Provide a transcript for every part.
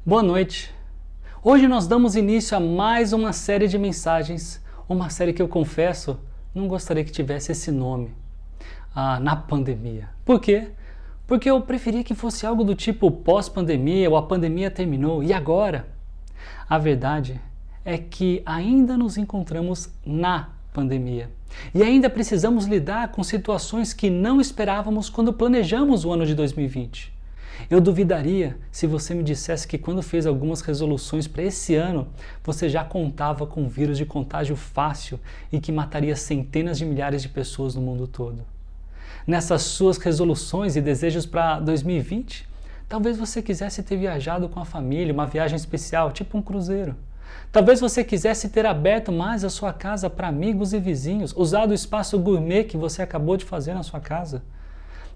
Boa noite! Hoje nós damos início a mais uma série de mensagens, uma série que eu confesso, não gostaria que tivesse esse nome, na pandemia. Por quê? Porque eu preferia que fosse algo do tipo pós-pandemia ou a pandemia terminou, e agora? A verdade é que ainda nos encontramos na pandemia e ainda precisamos lidar com situações que não esperávamos quando planejamos o ano de 2020. Eu duvidaria se você me dissesse que quando fez algumas resoluções para esse ano, você já contava com um vírus de contágio fácil e que mataria centenas de milhares de pessoas no mundo todo. Nessas suas resoluções e desejos para 2020, talvez você quisesse ter viajado com a família, uma viagem especial, tipo um cruzeiro. Talvez você quisesse ter aberto mais a sua casa para amigos e vizinhos, usado o espaço gourmet que você acabou de fazer na sua casa.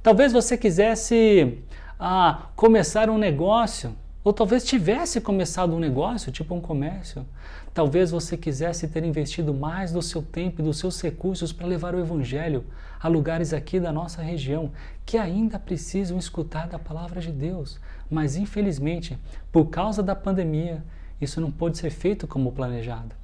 Talvez você quisesse começar um negócio, ou talvez tivesse começado um negócio, tipo um comércio. Talvez você quisesse ter investido mais do seu tempo e dos seus recursos para levar o Evangelho a lugares aqui da nossa região que ainda precisam escutar da palavra de Deus. Mas infelizmente, por causa da pandemia, isso não pôde ser feito como planejado.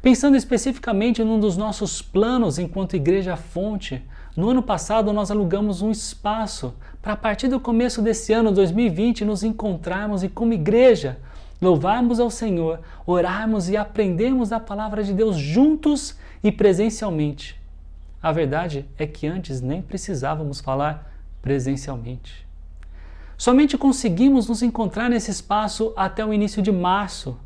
Pensando especificamente num dos nossos planos enquanto Igreja Fonte, no ano passado nós alugamos um espaço para a partir do começo desse ano 2020 nos encontrarmos e como igreja louvarmos ao Senhor, orarmos e aprendermos a palavra de Deus juntos e presencialmente. A verdade é que antes nem precisávamos falar presencialmente. Somente conseguimos nos encontrar nesse espaço até o início de março.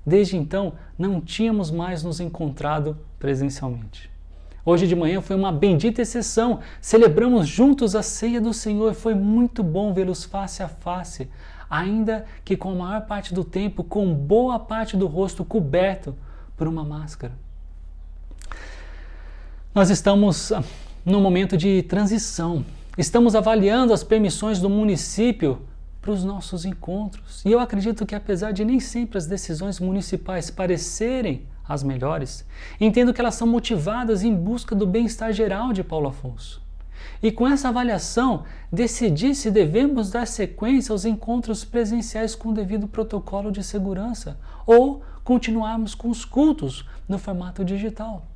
Desde então, não tínhamos mais nos encontrado presencialmente. Hoje de manhã foi uma bendita exceção. Celebramos juntos a ceia do Senhor. Foi muito bom vê-los face a face, ainda que com a maior parte do tempo, com boa parte do rosto coberto por uma máscara. Nós estamos num momento de transição. Estamos avaliando as permissões do município para os nossos encontros. E eu acredito que apesar de nem sempre as decisões municipais parecerem as melhores, entendo que elas são motivadas em busca do bem-estar geral de Paulo Afonso. E com essa avaliação, decidi se devemos dar sequência aos encontros presenciais com o devido protocolo de segurança ou continuarmos com os cultos no formato digital.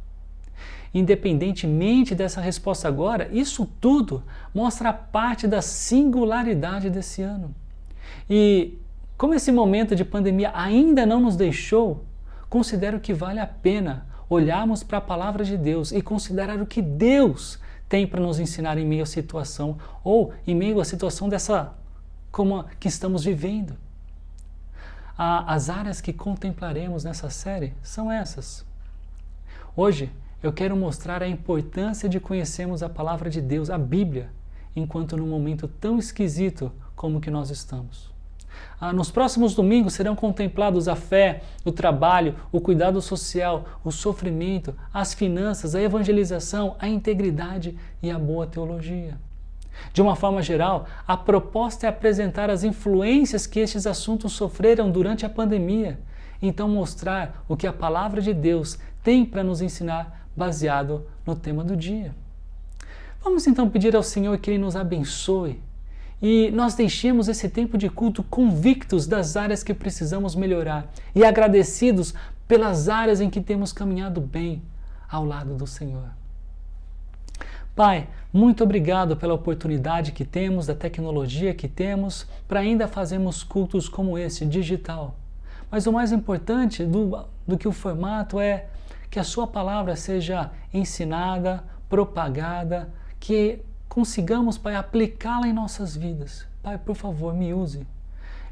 Independentemente dessa resposta agora, isso tudo mostra parte da singularidade desse ano. E como esse momento de pandemia ainda não nos deixou, considero que vale a pena olharmos para a palavra de Deus e considerar o que Deus tem para nos ensinar em meio à situação ou em meio à situação dessa como a que estamos vivendo. As áreas que contemplaremos nessa série são essas. Hoje eu quero mostrar a importância de conhecermos a palavra de Deus, a Bíblia, enquanto num momento tão esquisito como o que nós estamos. Nos próximos domingos serão contemplados a fé, o trabalho, o cuidado social, o sofrimento, as finanças, a evangelização, a integridade e a boa teologia. De uma forma geral, a proposta é apresentar as influências que estes assuntos sofreram durante a pandemia, então mostrar o que a palavra de Deus tem para nos ensinar baseado no tema do dia. Vamos então pedir ao Senhor que Ele nos abençoe e nós deixemos esse tempo de culto convictos das áreas que precisamos melhorar e agradecidos pelas áreas em que temos caminhado bem ao lado do Senhor. Pai, muito obrigado pela oportunidade que temos, da tecnologia que temos, para ainda fazermos cultos como esse, digital. Mas o mais importante do que o formato é que a sua palavra seja ensinada, propagada, que consigamos, Pai, aplicá-la em nossas vidas. Pai, por favor, me use.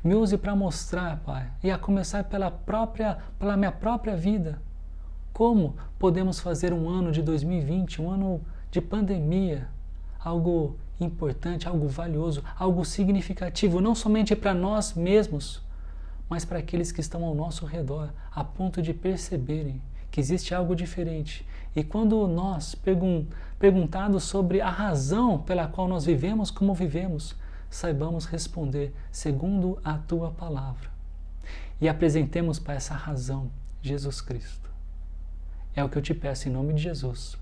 Me use para mostrar, Pai, e a começar pela minha própria vida, como podemos fazer um ano de 2020, um ano de pandemia, algo importante, algo valioso, algo significativo, não somente para nós mesmos, mas para aqueles que estão ao nosso redor, a ponto de perceberem que existe algo diferente. E quando nós, perguntados sobre a razão pela qual nós vivemos como vivemos, saibamos responder segundo a Tua palavra. e apresentemos para essa razão Jesus Cristo. É o que eu te peço em nome de Jesus.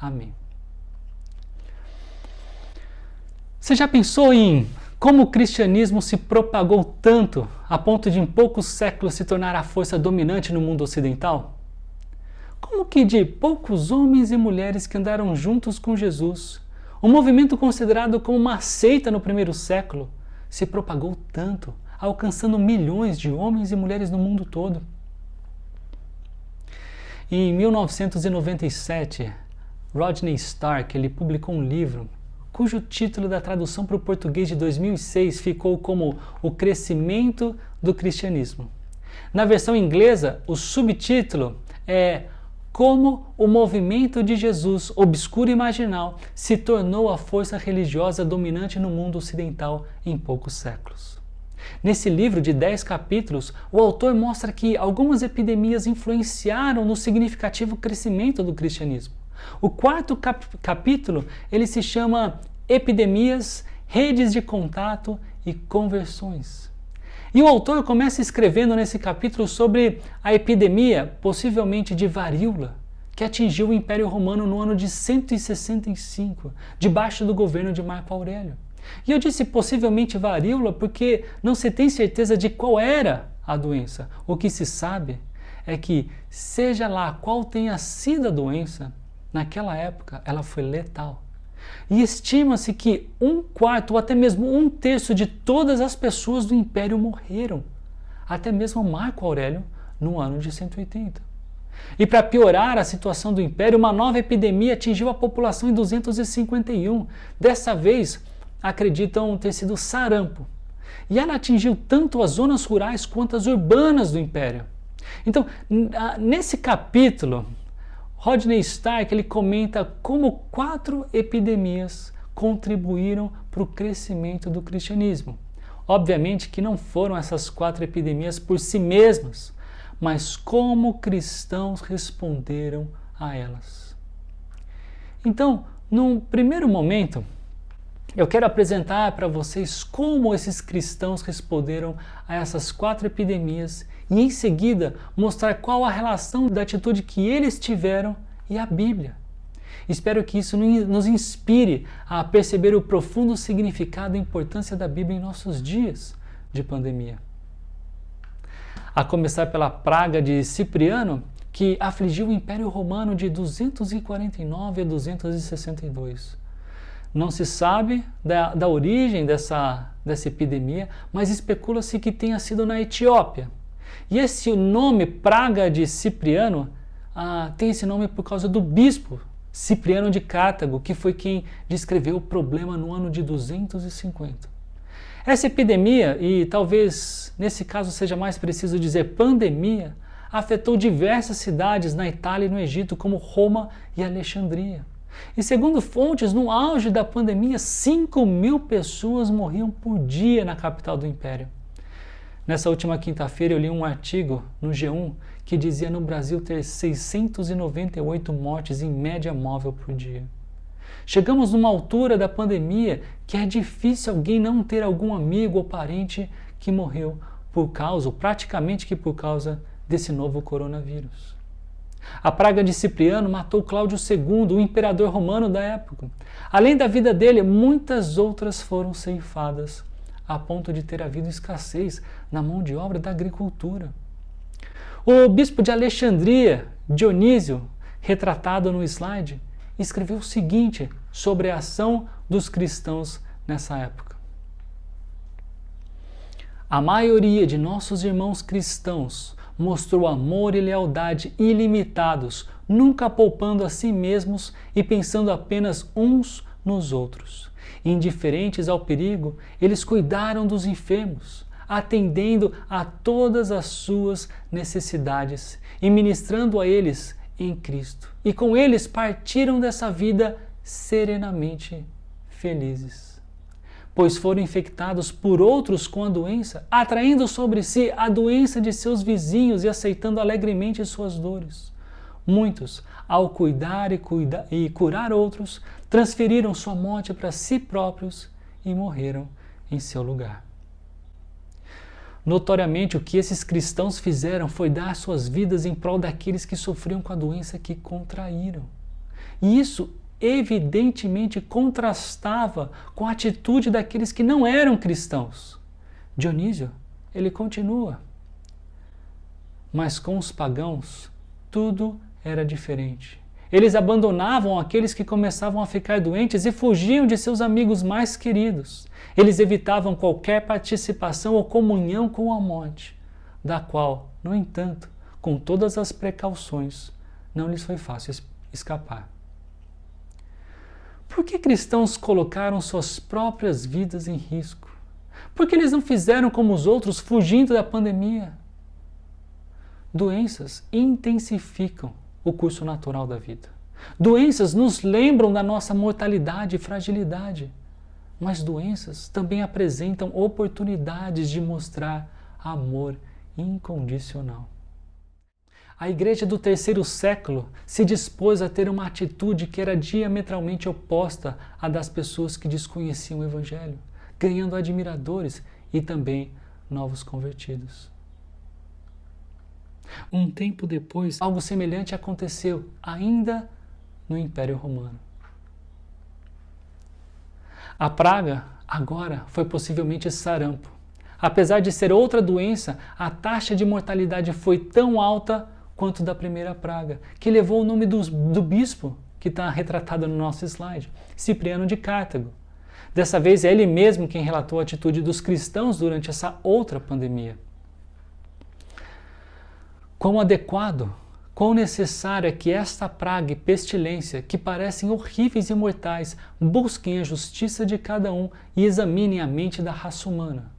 Amém. Você já pensou em como o cristianismo se propagou tanto a ponto de em poucos séculos se tornar a força dominante no mundo ocidental? Como que de poucos homens e mulheres que andaram juntos com Jesus, um movimento considerado como uma seita no primeiro século, se propagou tanto, alcançando milhões de homens e mulheres no mundo todo? Em 1997, Rodney Stark ele publicou um livro cujo título da tradução para o português de 2006 ficou como O Crescimento do Cristianismo. Na versão inglesa, o subtítulo é Como o movimento de Jesus, obscuro e marginal, se tornou a força religiosa dominante no mundo ocidental em poucos séculos. Nesse livro de 10 capítulos, o autor mostra que algumas epidemias influenciaram no significativo crescimento do cristianismo. O quarto capítulo ele se chama Epidemias, Redes de Contato e Conversões. E o autor começa escrevendo nesse capítulo sobre a epidemia, possivelmente de varíola, que atingiu o Império Romano no ano de 165, debaixo do governo de Marco Aurélio. E eu disse possivelmente varíola porque não se tem certeza de qual era a doença. O que se sabe é que, seja lá qual tenha sido a doença, naquela época ela foi letal. E estima-se que 1/4 ou até mesmo 1/3 de todas as pessoas do Império morreram. Até mesmo Marco Aurélio no ano de 180. E para piorar a situação do Império, uma nova epidemia atingiu a população em 251. Dessa vez, acreditam ter sido sarampo. E ela atingiu tanto as zonas rurais quanto as urbanas do Império. Então, nesse capítulo, Rodney Stark ele comenta como 4 epidemias contribuíram para o crescimento do cristianismo. Obviamente que não foram essas 4 epidemias por si mesmas, mas como cristãos responderam a elas. Então, num primeiro momento, eu quero apresentar para vocês como esses cristãos responderam a essas 4 epidemias e em seguida mostrar qual a relação da atitude que eles tiveram e a Bíblia. Espero que isso nos inspire a perceber o profundo significado e importância da Bíblia em nossos dias de pandemia. A começar pela praga de Cipriano, que afligiu o Império Romano de 249 a 262. Não se sabe da origem dessa epidemia, mas especula-se que tenha sido na Etiópia. E esse nome, praga de Cipriano, tem esse nome por causa do bispo Cipriano de Cartago, que foi quem descreveu o problema no ano de 250. Essa epidemia, e talvez nesse caso seja mais preciso dizer pandemia, afetou diversas cidades na Itália e no Egito, como Roma e Alexandria. E segundo fontes, no auge da pandemia, 5.000 pessoas morriam por dia na capital do Império. Nessa última quinta-feira eu li um artigo no G1 que dizia no Brasil ter 698 mortes em média móvel por dia. Chegamos numa altura da pandemia que é difícil alguém não ter algum amigo ou parente que morreu por causa, ou praticamente que por causa, desse novo coronavírus. A praga de Cipriano matou Cláudio II, o imperador romano da época. Além da vida dele, muitas outras foram ceifadas, a ponto de ter havido escassez na mão de obra da agricultura. O bispo de Alexandria, Dionísio, retratado no slide, escreveu o seguinte sobre a ação dos cristãos nessa época. A maioria de nossos irmãos cristãos mostrou amor e lealdade ilimitados, nunca poupando a si mesmos e pensando apenas uns nos outros. Indiferentes ao perigo, eles cuidaram dos enfermos, atendendo a todas as suas necessidades e ministrando a eles em Cristo. E com eles partiram dessa vida serenamente felizes, pois foram infectados por outros com a doença, atraindo sobre si a doença de seus vizinhos e aceitando alegremente suas dores. Muitos, ao cuidar e curar outros, transferiram sua morte para si próprios e morreram em seu lugar. Notoriamente, o que esses cristãos fizeram foi dar suas vidas em prol daqueles que sofriam com a doença que contraíram. E isso, evidentemente, contrastava com a atitude daqueles que não eram cristãos. Dionísio, ele continua. Mas com os pagãos, tudo era diferente. Eles abandonavam aqueles que começavam a ficar doentes e fugiam de seus amigos mais queridos. Eles evitavam qualquer participação ou comunhão com a morte, da qual, no entanto, com todas as precauções, não lhes foi fácil escapar. Por que cristãos colocaram suas próprias vidas em risco? Por que eles não fizeram como os outros, fugindo da pandemia? Doenças intensificam o curso natural da vida. Doenças nos lembram da nossa mortalidade e fragilidade, mas doenças também apresentam oportunidades de mostrar amor incondicional. A igreja do terceiro século se dispôs a ter uma atitude que era diametralmente oposta à das pessoas que desconheciam o Evangelho, ganhando admiradores e também novos convertidos. Um tempo depois, algo semelhante aconteceu, ainda no Império Romano. A praga, agora, foi possivelmente sarampo. Apesar de ser outra doença, a taxa de mortalidade foi tão alta quanto da primeira praga, que levou o nome do bispo, que está retratado no nosso slide, Cipriano de Cartago. Dessa vez é ele mesmo quem relatou a atitude dos cristãos durante essa outra pandemia. Quão adequado, quão necessário é que esta praga e pestilência, que parecem horríveis e mortais, busquem a justiça de cada um e examinem a mente da raça humana.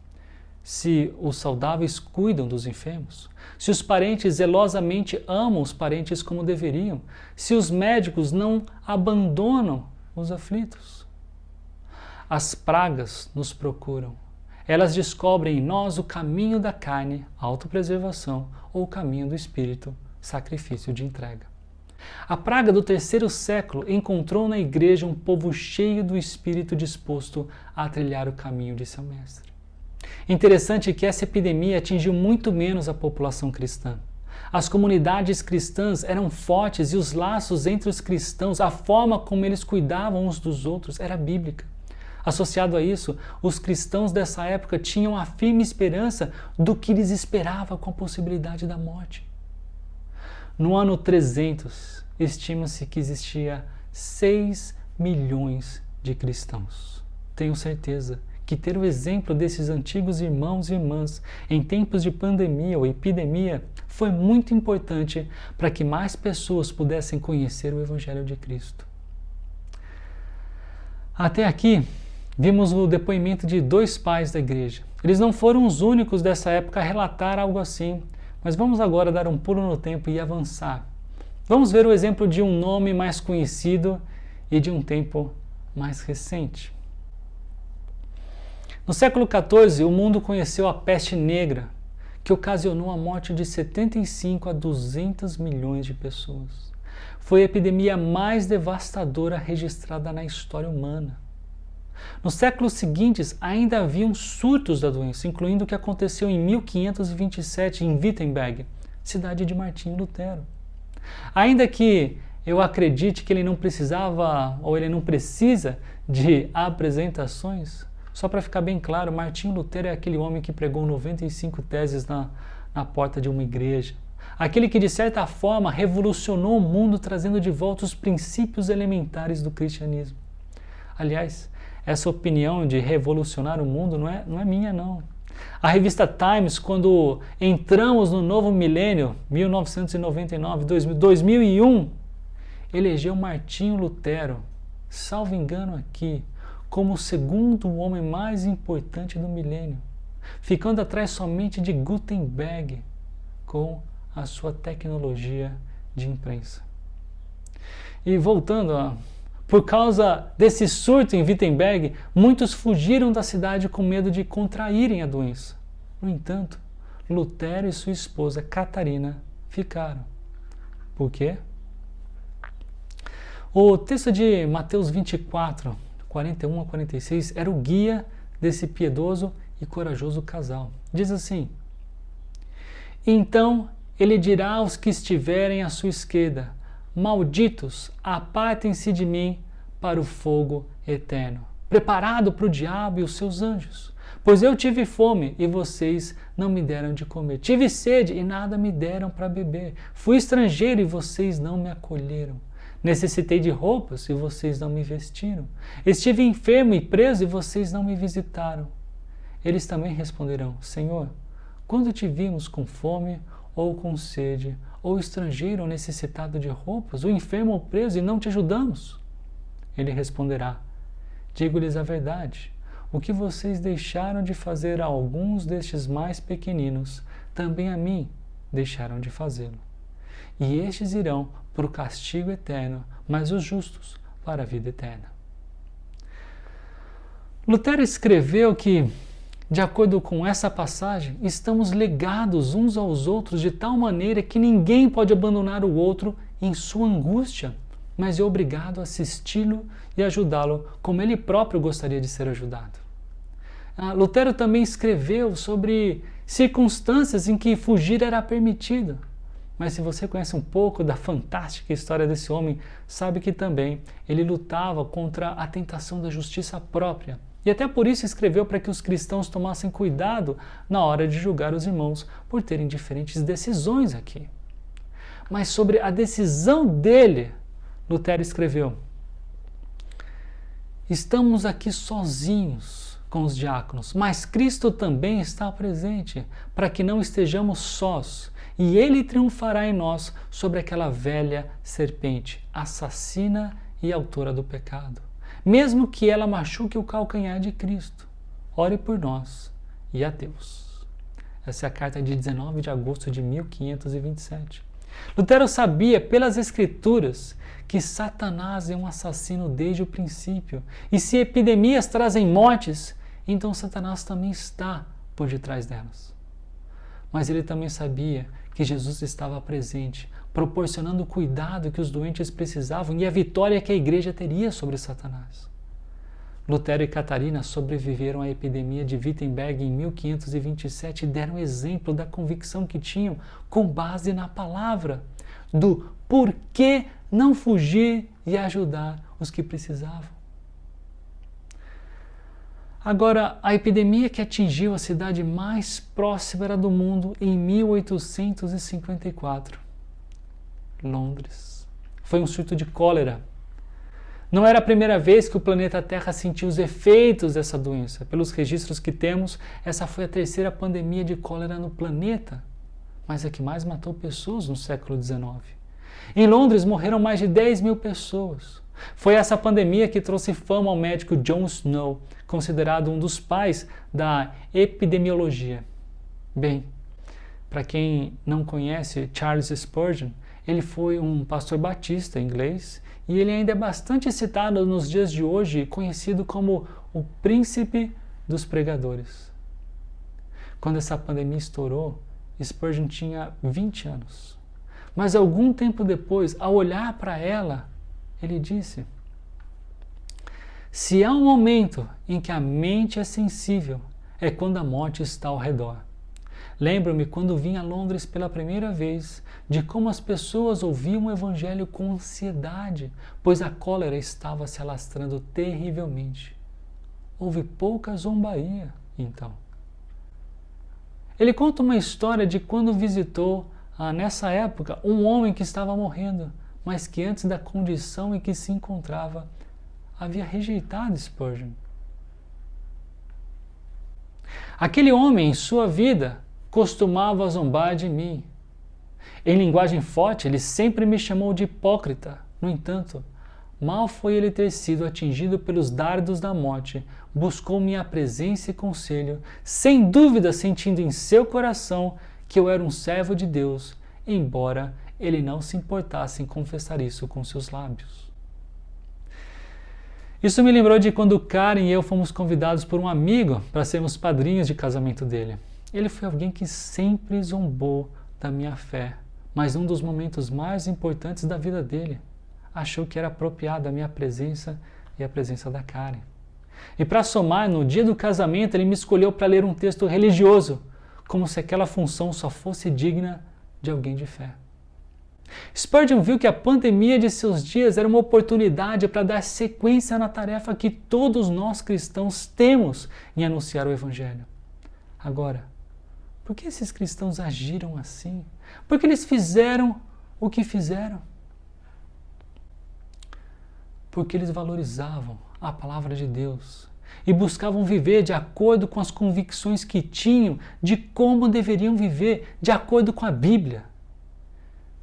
Se os saudáveis cuidam dos enfermos, se os parentes zelosamente amam os parentes como deveriam, se os médicos não abandonam os aflitos. As pragas nos procuram. Elas descobrem em nós o caminho da carne, autopreservação, ou o caminho do espírito, sacrifício de entrega. A praga do terceiro século encontrou na igreja um povo cheio do espírito disposto a trilhar o caminho de seu mestre. Interessante que essa epidemia atingiu muito menos a população cristã. As comunidades cristãs eram fortes e os laços entre os cristãos, a forma como eles cuidavam uns dos outros, era bíblica. Associado a isso, os cristãos dessa época tinham a firme esperança do que lhes esperava com a possibilidade da morte. No ano 300, estima-se que existia 6 milhões de cristãos. Tenho certeza que ter o exemplo desses antigos irmãos e irmãs em tempos de pandemia ou epidemia foi muito importante para que mais pessoas pudessem conhecer o Evangelho de Cristo. Até aqui, vimos o depoimento de 2 pais da igreja. Eles não foram os únicos dessa época a relatar algo assim, mas vamos agora dar um pulo no tempo e avançar. Vamos ver o exemplo de um nome mais conhecido e de um tempo mais recente. No século XIV, o mundo conheceu a peste negra, que ocasionou a morte de 75 a 200 milhões de pessoas. Foi a epidemia mais devastadora registrada na história humana. Nos séculos seguintes, ainda haviam surtos da doença, incluindo o que aconteceu em 1527 em Wittenberg, cidade de Martinho Lutero. Ainda que eu acredite que ele não precisava ou ele não precisa de apresentações, só para ficar bem claro, Martinho Lutero é aquele homem que pregou 95 teses na porta de uma igreja. Aquele que, de certa forma, revolucionou o mundo trazendo de volta os princípios elementares do cristianismo. Aliás, essa opinião de revolucionar o mundo não é minha, não. A revista Times, quando entramos no novo milênio, 1999, 2001, elegeu Martinho Lutero, salvo engano aqui, como o segundo homem mais importante do milênio, ficando atrás somente de Gutenberg com a sua tecnologia de imprensa. E voltando, por causa desse surto em Wittenberg, muitos fugiram da cidade com medo de contraírem a doença. No entanto, Lutero e sua esposa Catarina ficaram. Por quê? O texto de Mateus 24, 41 a 46, era o guia desse piedoso e corajoso casal. Diz assim: então ele dirá aos que estiverem à sua esquerda: malditos, apartem-se de mim para o fogo eterno, preparado para o diabo e os seus anjos. Pois eu tive fome e vocês não me deram de comer. Tive sede e nada me deram para beber. Fui estrangeiro e vocês não me acolheram. Necessitei de roupas e vocês não me vestiram. Estive enfermo e preso e vocês não me visitaram. Eles também responderão: Senhor, quando te vimos com fome ou com sede, ou estrangeiro ou necessitado de roupas, ou enfermo ou preso e não te ajudamos? Ele responderá: digo-lhes a verdade. O que vocês deixaram de fazer a alguns destes mais pequeninos, também a mim deixaram de fazê-lo. E estes irão para o castigo eterno, mas os justos para a vida eterna. Lutero escreveu que, de acordo com essa passagem, estamos ligados uns aos outros de tal maneira que ninguém pode abandonar o outro em sua angústia, mas é obrigado a assisti-lo e ajudá-lo como ele próprio gostaria de ser ajudado. Lutero também escreveu sobre circunstâncias em que fugir era permitido. Mas se você conhece um pouco da fantástica história desse homem, sabe que também ele lutava contra a tentação da justiça própria. E até por isso escreveu para que os cristãos tomassem cuidado na hora de julgar os irmãos por terem diferentes decisões aqui. Mas sobre a decisão dele, Lutero escreveu: estamos aqui sozinhos com os diáconos, mas Cristo também está presente, para que não estejamos sós, e Ele triunfará em nós sobre aquela velha serpente, assassina e autora do pecado, mesmo que ela machuque o calcanhar de Cristo. Ore por nós e a Deus. Essa é a carta de 19 de agosto de 1527. Lutero sabia pelas Escrituras que Satanás é um assassino desde o princípio, e se epidemias trazem mortes, então Satanás também está por detrás delas. Mas ele também sabia que Jesus estava presente, proporcionando o cuidado que os doentes precisavam e a vitória que a igreja teria sobre Satanás. Lutero e Catarina sobreviveram à epidemia de Wittenberg em 1527 e deram exemplo da convicção que tinham com base na palavra, do porquê não fugir e ajudar os que precisavam. Agora, a epidemia que atingiu a cidade mais próspera do mundo em 1854, Londres, foi um surto de cólera. Não era a primeira vez que o planeta Terra sentiu os efeitos dessa doença. Pelos registros que temos, essa foi a terceira pandemia de cólera no planeta, mas a que mais matou pessoas no século XIX. Em Londres morreram mais de 10 mil pessoas. Foi essa pandemia que trouxe fama ao médico John Snow, considerado um dos pais da epidemiologia. Bem, para quem não conhece Charles Spurgeon, ele foi um pastor batista inglês e ele ainda é bastante citado nos dias de hoje, conhecido como o príncipe dos pregadores. Quando essa pandemia estourou, Spurgeon tinha 20 anos. Mas algum tempo depois, ao olhar para ela, ele disse: se há um momento em que a mente é sensível, é quando a morte está ao redor. Lembro-me quando vim a Londres pela primeira vez de como as pessoas ouviam o evangelho com ansiedade, pois a cólera estava se alastrando terrivelmente. Houve pouca zombaria, então. Ele conta uma história de quando visitou, nessa época, um homem que estava morrendo, mas que antes da condição em que se encontrava, havia rejeitado Spurgeon. Aquele homem, em sua vida, costumava zombar de mim. Em linguagem forte, ele sempre me chamou de hipócrita. No entanto, mal foi ele ter sido atingido pelos dardos da morte, buscou minha presença e conselho, sem dúvida sentindo em seu coração que eu era um servo de Deus, embora ele não se importasse em confessar isso com seus lábios. Isso me lembrou de quando Karen e eu fomos convidados por um amigo para sermos padrinhos de casamento dele. Ele foi alguém que sempre zombou da minha fé, mas num dos momentos mais importantes da vida dele, achou que era apropriada a minha presença e a presença da Karen. E para somar, no dia do casamento, ele me escolheu para ler um texto religioso, como se aquela função só fosse digna de alguém de fé. Spurgeon viu que a pandemia de seus dias era uma oportunidade para dar sequência na tarefa que todos nós cristãos temos em anunciar o Evangelho. Agora, por que esses cristãos agiram assim? Por que eles fizeram o que fizeram? Porque eles valorizavam a palavra de Deus e buscavam viver de acordo com as convicções que tinham de como deveriam viver de acordo com a Bíblia.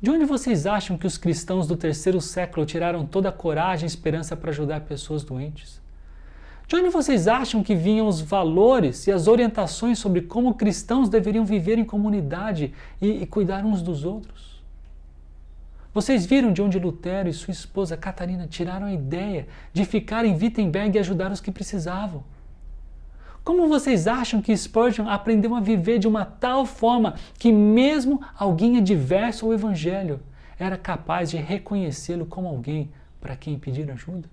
De onde vocês acham que os cristãos do 3º século tiraram toda a coragem e esperança para ajudar pessoas doentes? De onde vocês acham que vinham os valores e as orientações sobre como cristãos deveriam viver em comunidade e cuidar uns dos outros? Vocês viram de onde Lutero e sua esposa Catarina tiraram a ideia de ficar em Wittenberg e ajudar os que precisavam? Como vocês acham que Spurgeon aprendeu a viver de uma tal forma que mesmo alguém adverso ao Evangelho era capaz de reconhecê-lo como alguém para quem pedir ajuda?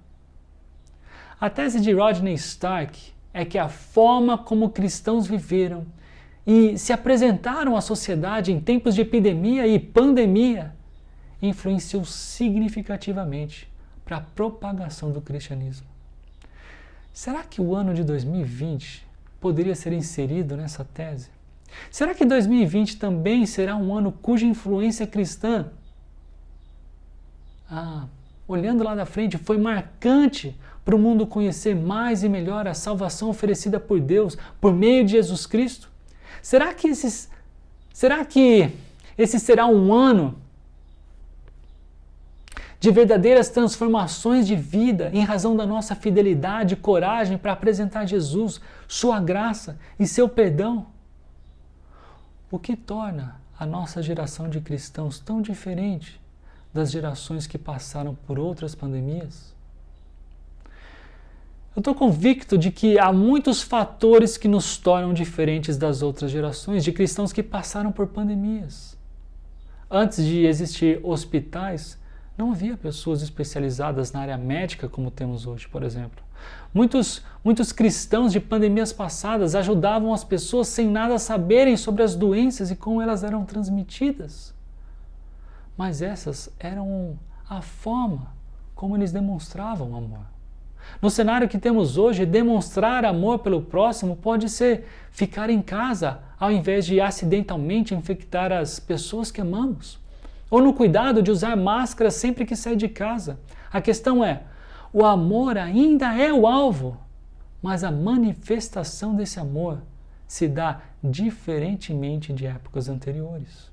A tese de Rodney Stark é que a forma como cristãos viveram e se apresentaram à sociedade em tempos de epidemia e pandemia influenciou significativamente para a propagação do cristianismo. Será que o ano de 2020 poderia ser inserido nessa tese? Será que 2020 também será um ano cuja influência cristã, olhando lá da frente, foi marcante para o mundo conhecer mais e melhor a salvação oferecida por Deus por meio de Jesus Cristo? Será que esse será um ano de verdadeiras transformações de vida em razão da nossa fidelidade e coragem para apresentar Jesus, sua graça e seu perdão? O que torna a nossa geração de cristãos tão diferente das gerações que passaram por outras pandemias? Eu estou convicto de que há muitos fatores que nos tornam diferentes das outras gerações de cristãos que passaram por pandemias. Antes de existir hospitais, não havia pessoas especializadas na área médica como temos hoje, por exemplo. Muitos cristãos de pandemias passadas ajudavam as pessoas sem nada saberem sobre as doenças e como elas eram transmitidas. Mas essas eram a forma como eles demonstravam amor. No cenário que temos hoje, demonstrar amor pelo próximo pode ser ficar em casa ao invés de acidentalmente infectar as pessoas que amamos. Ou no cuidado de usar máscara sempre que sai de casa. A questão é, o amor ainda é o alvo, mas a manifestação desse amor se dá diferentemente de épocas anteriores.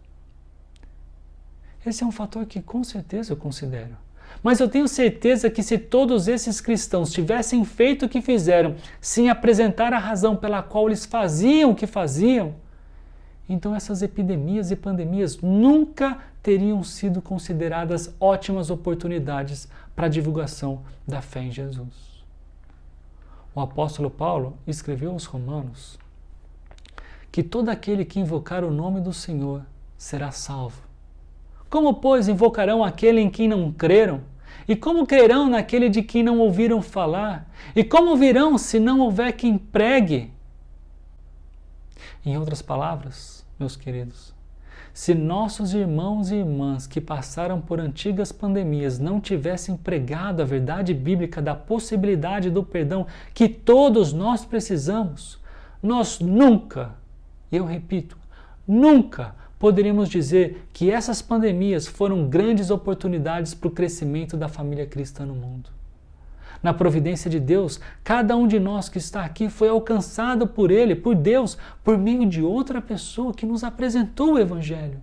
Esse é um fator que com certeza eu considero. Mas eu tenho certeza que se todos esses cristãos tivessem feito o que fizeram, sem apresentar a razão pela qual eles faziam o que faziam, então essas epidemias e pandemias nunca teriam sido consideradas ótimas oportunidades para a divulgação da fé em Jesus. O apóstolo Paulo escreveu aos Romanos que todo aquele que invocar o nome do Senhor será salvo. Como, pois, invocarão aquele em quem não creram? E como crerão naquele de quem não ouviram falar? E como ouvirão se não houver quem pregue? Em outras palavras, meus queridos, se nossos irmãos e irmãs que passaram por antigas pandemias não tivessem pregado a verdade bíblica da possibilidade do perdão que todos nós precisamos, nós nunca, eu repito, nunca poderíamos dizer que essas pandemias foram grandes oportunidades para o crescimento da família cristã no mundo. Na providência de Deus, cada um de nós que está aqui foi alcançado por Ele, por Deus, por meio de outra pessoa que nos apresentou o Evangelho.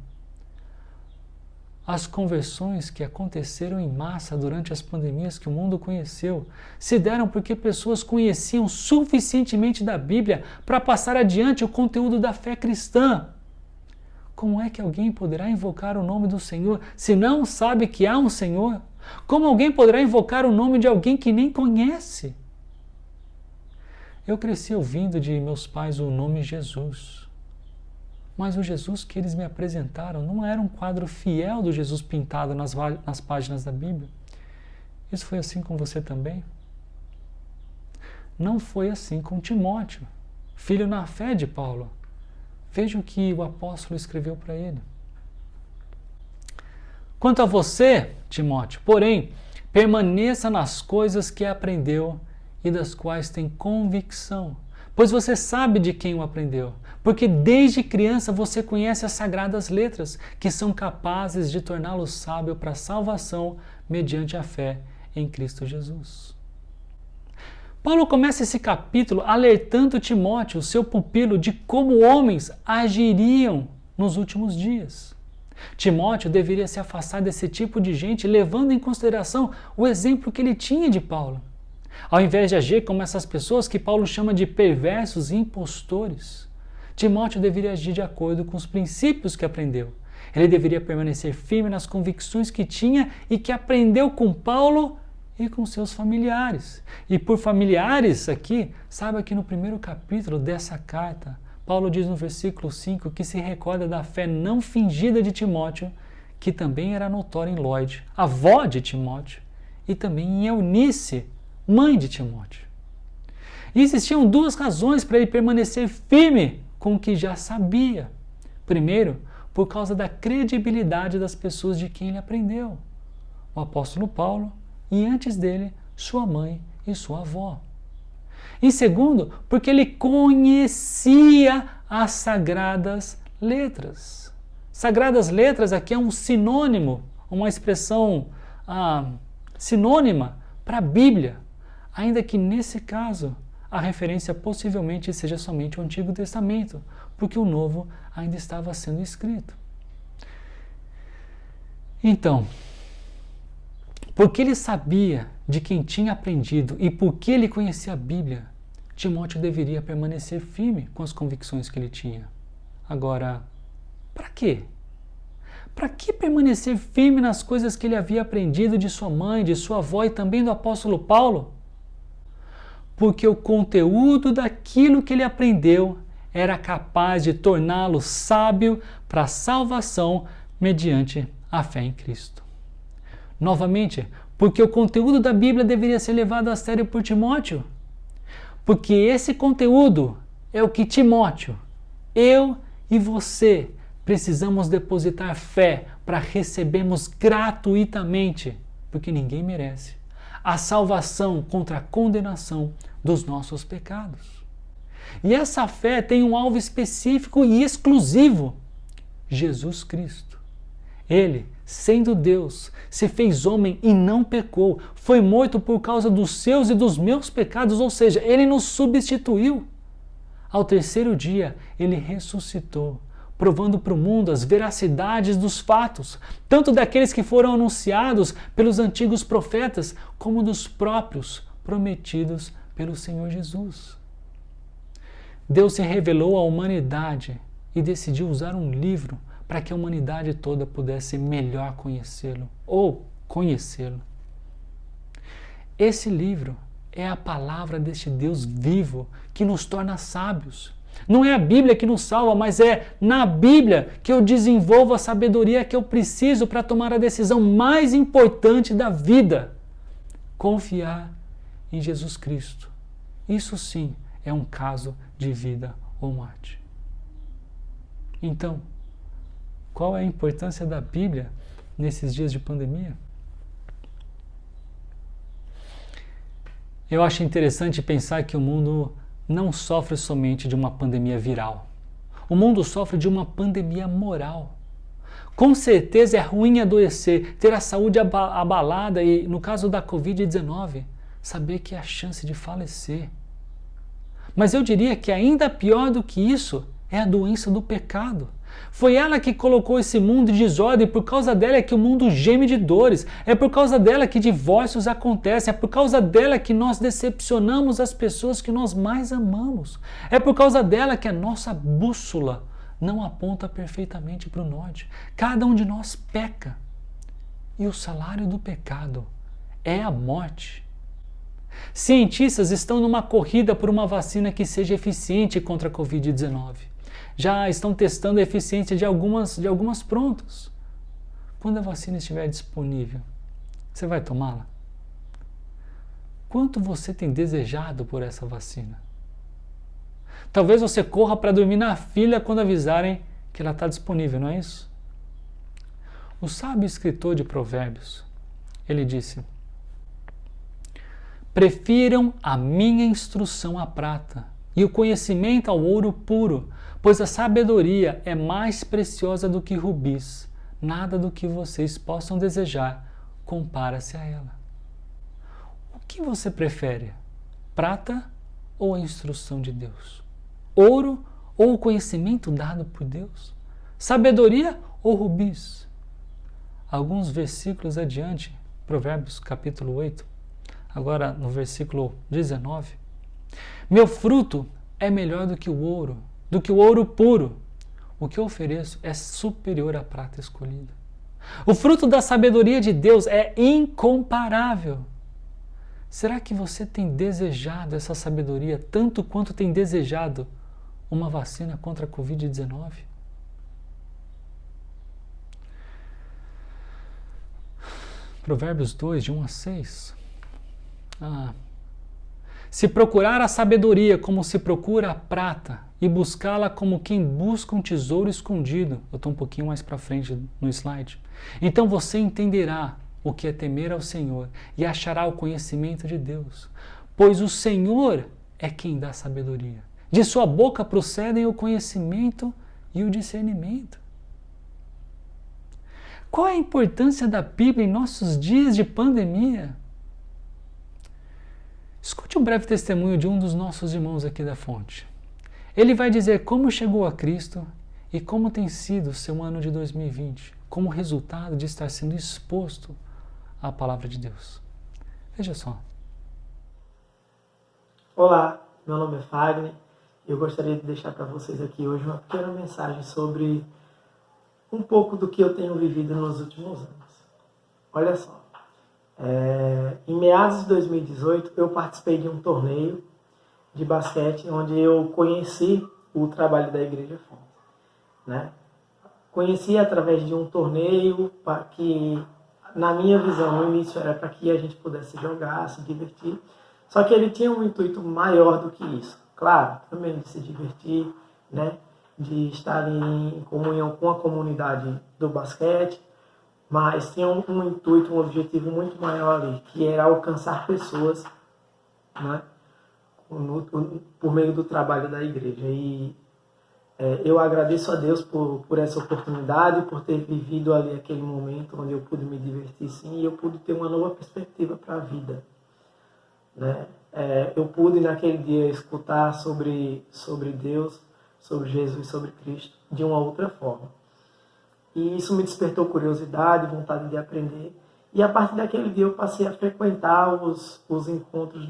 As conversões que aconteceram em massa durante as pandemias que o mundo conheceu se deram porque pessoas conheciam suficientemente da Bíblia para passar adiante o conteúdo da fé cristã. Como é que alguém poderá invocar o nome do Senhor se não sabe que há um Senhor? Como alguém poderá invocar o nome de alguém que nem conhece? Eu cresci ouvindo de meus pais o nome Jesus. Mas o Jesus que eles me apresentaram não era um quadro fiel do Jesus pintado nas páginas da Bíblia. Isso foi assim com você também? não foi assim com Timóteo, filho na fé de Paulo. Veja o que o apóstolo escreveu para ele. Quanto a você, Timóteo, porém, permaneça nas coisas que aprendeu e das quais tem convicção, pois você sabe de quem o aprendeu, porque desde criança você conhece as sagradas letras, que são capazes de torná-lo sábio para a salvação mediante a fé em Cristo Jesus. Paulo começa esse capítulo alertando Timóteo, seu pupilo, de como homens agiriam nos últimos dias. Timóteo deveria se afastar desse tipo de gente, levando em consideração o exemplo que ele tinha de Paulo. Ao invés de agir como essas pessoas que Paulo chama de perversos e impostores, Timóteo deveria agir de acordo com os princípios que aprendeu. Ele deveria permanecer firme nas convicções que tinha e que aprendeu com Paulo e com seus familiares. E por familiares aqui, saiba que no primeiro capítulo dessa carta, Paulo diz no versículo 5 que se recorda da fé não fingida de Timóteo, que também era notória em Lóide, avó de Timóteo, e também em Eunice, mãe de Timóteo. E existiam duas razões para ele permanecer firme com o que já sabia. Primeiro, por causa da credibilidade das pessoas de quem ele aprendeu. O apóstolo Paulo e, antes dele, sua mãe e sua avó. E segundo, porque ele conhecia as sagradas letras. Sagradas letras aqui é um sinônimo, uma expressão sinônima para a Bíblia, ainda que nesse caso a referência possivelmente seja somente o Antigo Testamento, porque o Novo ainda estava sendo escrito. Então, porque ele sabia de quem tinha aprendido e porque ele conhecia a Bíblia, Timóteo deveria permanecer firme com as convicções que ele tinha. Agora, para quê? Para que permanecer firme nas coisas que ele havia aprendido de sua mãe, de sua avó e também do apóstolo Paulo? Porque o conteúdo daquilo que ele aprendeu era capaz de torná-lo sábio para a salvação mediante a fé em Cristo. Novamente, porque o conteúdo da Bíblia deveria ser levado a sério por Timóteo. Porque esse conteúdo é o que Timóteo, eu e você precisamos depositar fé para recebermos gratuitamente, porque ninguém merece, a salvação contra a condenação dos nossos pecados. E essa fé tem um alvo específico e exclusivo: Jesus Cristo. Ele, sendo Deus, se fez homem e não pecou, foi morto por causa dos seus e dos meus pecados, ou seja, ele nos substituiu. Ao terceiro dia, ele ressuscitou, provando para o mundo as veracidades dos fatos, tanto daqueles que foram anunciados pelos antigos profetas, como dos próprios prometidos pelo Senhor Jesus. Deus se revelou à humanidade e decidiu usar um livro para que a humanidade toda pudesse melhor conhecê-lo, ou conhecê-lo. Esse livro é a palavra deste Deus vivo que nos torna sábios. Não é a Bíblia que nos salva, mas é na Bíblia que eu desenvolvo a sabedoria que eu preciso para tomar a decisão mais importante da vida: confiar em Jesus Cristo. Isso sim é um caso de vida ou morte. Então, qual é a importância da Bíblia nesses dias de pandemia? Eu acho interessante pensar que o mundo não sofre somente de uma pandemia viral. O mundo sofre de uma pandemia moral. Com certeza é ruim adoecer, ter a saúde abalada e, no caso da Covid-19, saber que há chance de falecer. Mas eu diria que ainda pior do que isso é a doença do pecado. Foi ela que colocou esse mundo em desordem, e por causa dela é que o mundo geme de dores, é por causa dela que divórcios acontecem, é por causa dela que nós decepcionamos as pessoas que nós mais amamos, é por causa dela que a nossa bússola não aponta perfeitamente para o norte. Cada um de nós peca, e o salário do pecado é a morte. Cientistas estão numa corrida por uma vacina que seja eficiente contra a Covid-19. Já estão testando a eficiência de algumas prontas. Quando a vacina estiver disponível, você vai tomá-la? quanto você tem desejado por essa vacina? Talvez você corra para dormir na fila quando avisarem que ela está disponível, não é isso? O sábio escritor de Provérbios, ele disse: prefiram a minha instrução à prata e o conhecimento ao ouro puro, pois a sabedoria é mais preciosa do que rubis. Nada do que vocês possam desejar compara-se a ela. O que você prefere? Prata ou a instrução de Deus? Ouro ou o conhecimento dado por Deus? Sabedoria ou rubis? Alguns versículos adiante, Provérbios capítulo 8, agora no versículo 19. Meu fruto é melhor do que o ouro puro. O que eu ofereço é superior à prata escolhida. O fruto da sabedoria de Deus é incomparável. Será que você tem desejado essa sabedoria tanto quanto tem desejado uma vacina contra a Covid-19? Provérbios 2, de 1 a 6. Se procurar a sabedoria como se procura a prata e buscá-la como quem busca um tesouro escondido, eu estou um pouquinho mais para frente no slide, então você entenderá o que é temer ao Senhor e achará o conhecimento de Deus, pois o Senhor é quem dá sabedoria. De sua boca procedem o conhecimento e o discernimento. Qual é a importância da Bíblia em nossos dias de pandemia? Escute um breve testemunho de um dos nossos irmãos aqui da fonte. Ele vai dizer como chegou a Cristo e como tem sido o seu ano de 2020, como resultado de estar sendo exposto à palavra de Deus. Veja só. Olá, meu nome é Fagner e eu gostaria de deixar para vocês aqui hoje uma pequena mensagem sobre um pouco do que eu tenho vivido nos últimos anos. Olha só. Em meados de 2018, eu participei de um torneio de basquete onde eu conheci o trabalho da Igreja Fonte, né? Conheci através de um torneio que, na minha visão, no início era para que a gente pudesse jogar, se divertir, só que ele tinha um intuito maior do que isso. Claro, também de se divertir, né? De estar em comunhão com a comunidade do basquete, mas tinha um intuito, um objetivo muito maior ali, que era alcançar pessoas, né, por meio do trabalho da igreja. E eu agradeço a Deus por essa oportunidade, por ter vivido ali aquele momento onde eu pude me divertir sim, e eu pude ter uma nova perspectiva para a vida, né? Eu pude naquele dia escutar sobre Deus, sobre Jesus, sobre Cristo, de uma outra forma. E isso me despertou curiosidade, vontade de aprender. E a partir daquele dia eu passei a frequentar os encontros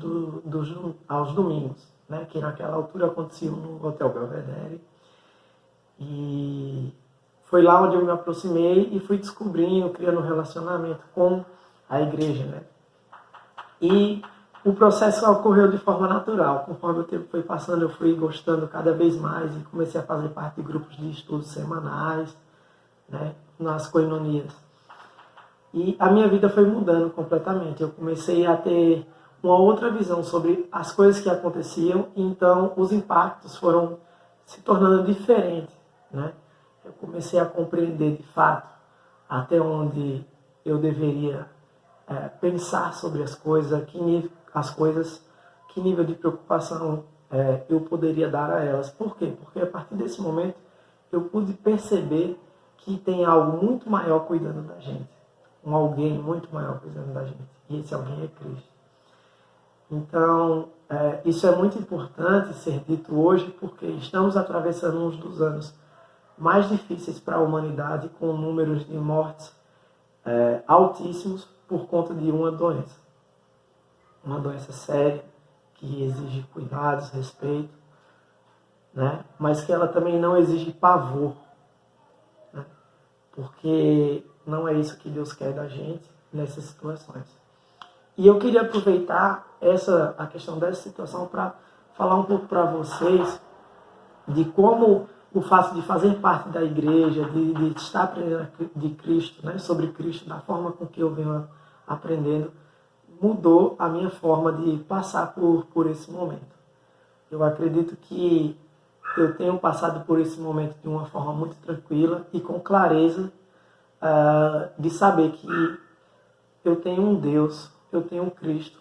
aos domingos, né? Que naquela altura aconteciam no Hotel Belvedere. E foi lá onde eu me aproximei e fui descobrindo, criando um relacionamento com a igreja, né? E o processo ocorreu de forma natural. Conforme o tempo foi passando, eu fui gostando cada vez mais e comecei a fazer parte de grupos de estudos semanais, né, nas coinonias. E a minha vida foi mudando completamente. Eu comecei a ter uma outra visão sobre as coisas que aconteciam, e então os impactos foram se tornando diferentes, né? Eu comecei a compreender de fato até onde eu deveria pensar sobre as coisas, que nível de preocupação eu poderia dar a elas. Por quê? Porque a partir desse momento eu pude perceber que tem algo muito maior cuidando da gente. Um alguém muito maior cuidando da gente. E esse alguém é Cristo. Então, isso é muito importante ser dito hoje, porque estamos atravessando um dos anos mais difíceis para a humanidade, com números de mortes altíssimos por conta de uma doença. Uma doença séria, que exige cuidados, respeito, né? Mas que ela também não exige pavor, né? Porque não é isso que Deus quer da gente nessas situações. E eu queria aproveitar a questão dessa situação para falar um pouco para vocês de como o fato de fazer parte da igreja, de estar aprendendo de Cristo, né, sobre Cristo, da forma com que eu venho aprendendo, mudou a minha forma de passar por esse momento. Eu acredito que eu tenho passado por esse momento de uma forma muito tranquila e com clareza de saber que eu tenho um Deus, eu tenho um Cristo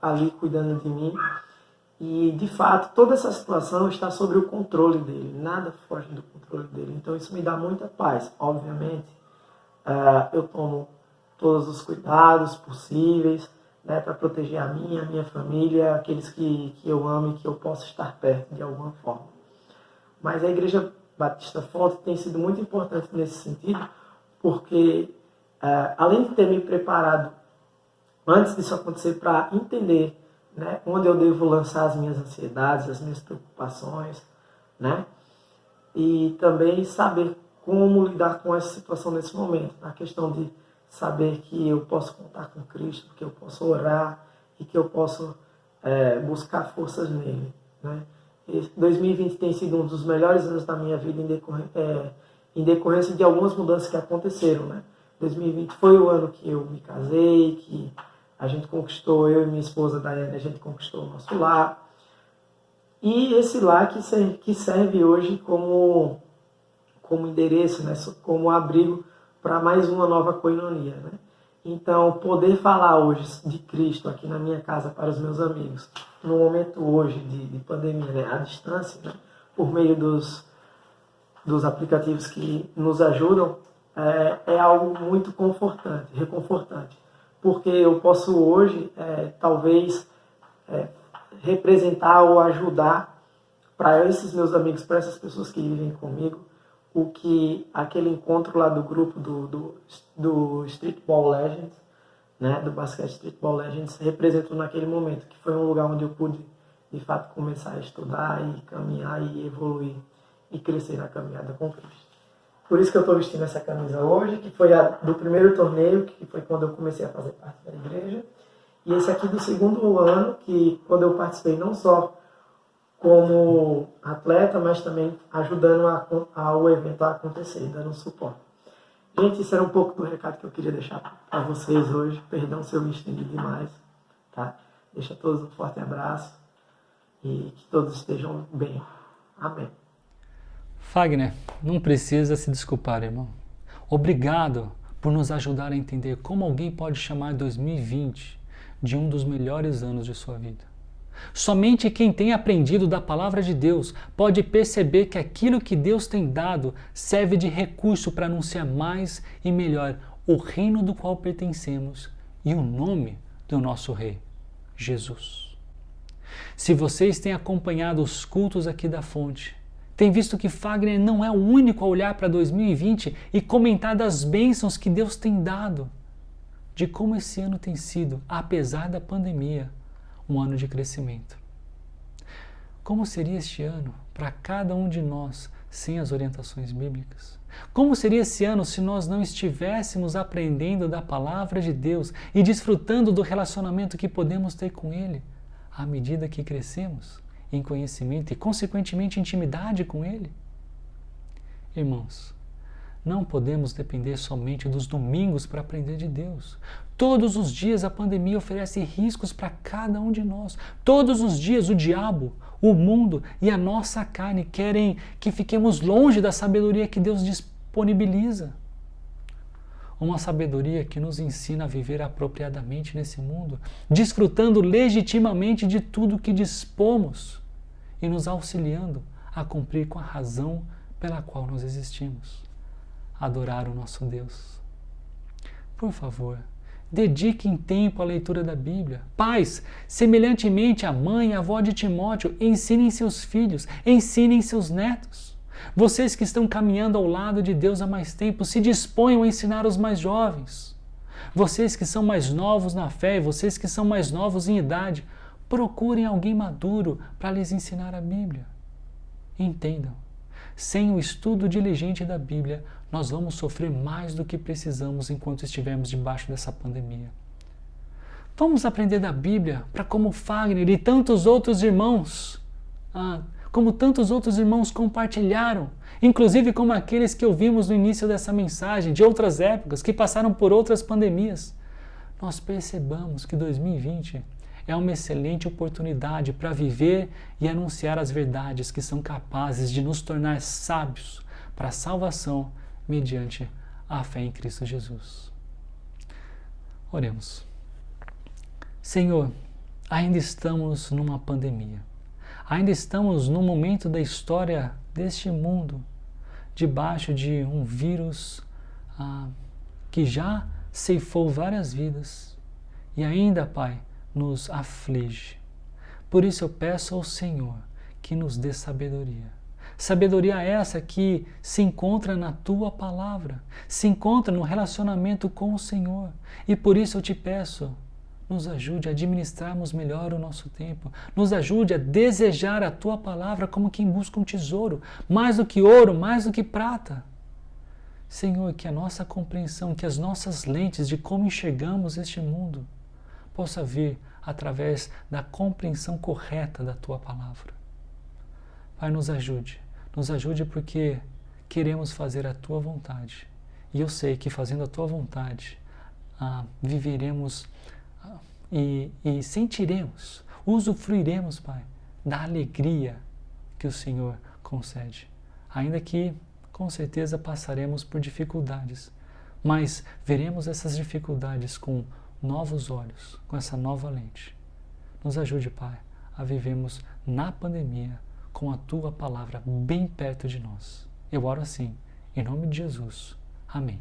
ali cuidando de mim. E, de fato, toda essa situação está sob o controle dele. Nada foge do controle dele. Então, isso me dá muita paz. Obviamente, eu tomo todos os cuidados possíveis, né, para proteger a minha família, aqueles que eu amo e que eu possa estar perto de alguma forma. Mas a Igreja Batista Fonte tem sido muito importante nesse sentido, porque, além de ter me preparado antes disso acontecer para entender, né, onde eu devo lançar as minhas ansiedades, as minhas preocupações, né, e também saber como lidar com essa situação nesse momento, a questão de saber que eu posso contar com Cristo, que eu posso orar e que eu posso buscar forças nele, né. 2020 tem sido um dos melhores anos da minha vida em decorrência de algumas mudanças que aconteceram, né. 2020 foi o ano que eu me casei, que a gente conquistou, eu e minha esposa Daiane, a gente conquistou o nosso lar. E esse lar que serve hoje como endereço, né, como abrigo para mais uma nova koinonia, né. Então, poder falar hoje de Cristo aqui na minha casa para os meus amigos, no momento hoje de pandemia, né, à distância, né, por meio dos aplicativos que nos ajudam, é algo muito reconfortante. Porque eu posso hoje, talvez, representar ou ajudar para esses meus amigos, para essas pessoas que vivem comigo, o que aquele encontro lá do grupo do Streetball Legends, né, do basquete Streetball Legends, representou naquele momento, que foi um lugar onde eu pude, de fato, começar a estudar e caminhar e evoluir e crescer na caminhada com Cristo. Por isso que eu estou vestindo essa camisa hoje, que foi a do primeiro torneio, que foi quando eu comecei a fazer parte da igreja. E esse aqui do segundo ano, que quando eu participei não só como atleta, mas também ajudando ao evento a acontecer, dando suporte. Gente, isso era um pouco do recado que eu queria deixar para vocês hoje. Perdão se eu me estendi demais, tá? Deixa a todos um forte abraço e que todos estejam bem. Amém. Fagner, não precisa se desculpar, irmão. Obrigado por nos ajudar a entender como alguém pode chamar 2020 de um dos melhores anos de sua vida. Somente quem tem aprendido da palavra de Deus pode perceber que aquilo que Deus tem dado serve de recurso para anunciar mais e melhor o reino do qual pertencemos e o nome do nosso Rei, Jesus. Se vocês têm acompanhado os cultos aqui da Fonte, tem visto que Fagner não é o único a olhar para 2020 e comentar das bênçãos que Deus tem dado, de como esse ano tem sido, apesar da pandemia, um ano de crescimento. Como seria este ano para cada um de nós sem as orientações bíblicas? Como seria esse ano se nós não estivéssemos aprendendo da palavra de Deus e desfrutando do relacionamento que podemos ter com Ele à medida que crescemos em conhecimento e, consequentemente, intimidade com Ele? Irmãos, não podemos depender somente dos domingos para aprender de Deus. Todos os dias a pandemia oferece riscos para cada um de nós. Todos os dias o diabo, o mundo e a nossa carne querem que fiquemos longe da sabedoria que Deus disponibiliza. Uma sabedoria que nos ensina a viver apropriadamente nesse mundo, desfrutando legitimamente de tudo que dispomos e nos auxiliando a cumprir com a razão pela qual nós existimos: adorar o nosso Deus. Por favor, dediquem tempo à leitura da Bíblia. Pais, semelhantemente à mãe e à avó de Timóteo, ensinem seus filhos, ensinem seus netos. Vocês que estão caminhando ao lado de Deus há mais tempo, se disponham a ensinar os mais jovens. Vocês que são mais novos na fé e vocês que são mais novos em idade, procurem alguém maduro para lhes ensinar a Bíblia. Entendam, sem o estudo diligente da Bíblia, nós vamos sofrer mais do que precisamos enquanto estivermos debaixo dessa pandemia. Vamos aprender da Bíblia para como Fagner e tantos outros irmãos, como tantos outros irmãos compartilharam, inclusive como aqueles que ouvimos no início dessa mensagem, de outras épocas, que passaram por outras pandemias. nós percebamos que 2020 é uma excelente oportunidade para viver e anunciar as verdades que são capazes de nos tornar sábios para a salvação mediante a fé em Cristo Jesus. Oremos. Senhor, ainda estamos numa pandemia. Ainda estamos num momento da história deste mundo, debaixo de um vírus que já ceifou várias vidas e ainda, Pai, nos aflige. Por isso eu peço ao Senhor que nos dê sabedoria. Sabedoria essa que se encontra na Tua Palavra, se encontra no relacionamento com o Senhor. E por isso eu te peço, nos ajude a administrarmos melhor o nosso tempo. Nos ajude a desejar a Tua Palavra como quem busca um tesouro, mais do que ouro, mais do que prata. Senhor, que a nossa compreensão, que as nossas lentes de como enxergamos este mundo possa vir através da compreensão correta da Tua Palavra. Pai, nos ajude porque queremos fazer a Tua vontade. E eu sei que fazendo a Tua vontade, viveremos e sentiremos, usufruiremos, Pai, da alegria que o Senhor concede. Ainda que, com certeza, passaremos por dificuldades, mas veremos essas dificuldades com novos olhos, com essa nova lente. Nos ajude, Pai, a vivermos na pandemia com a Tua Palavra bem perto de nós. Eu oro assim, em nome de Jesus. Amém.